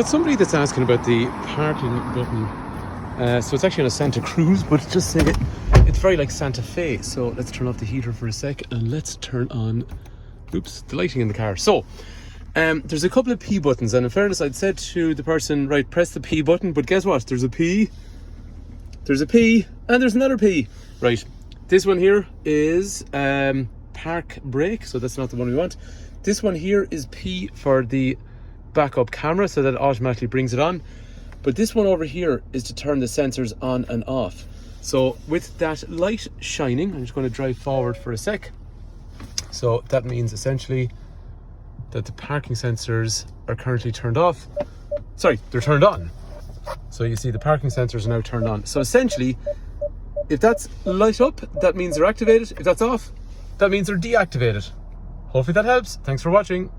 Got somebody that's asking about the parking button. So it's actually on a Santa Cruz, but just saying it's very like Santa Fe. So let's turn off the heater for a sec and let's turn on, oops, the lighting in the car. So there's a couple of P buttons, and in fairness, I'd said to the person, right, press the P button, but guess what? There's a P, there's a P, and there's another P. Right, this one here is park brake, so that's not the one we want. This one here is P for the backup camera, so that it automatically brings it on. But this one over here is to turn the sensors on and off. So with that light shining, I'm just going to drive forward for a sec. So that means essentially that the parking sensors are currently turned off. Sorry, they're turned on. So you see the parking sensors are now turned on. So essentially, if that's light up, that means they're activated. If that's off, that means they're deactivated. Hopefully that helps. Thanks for watching.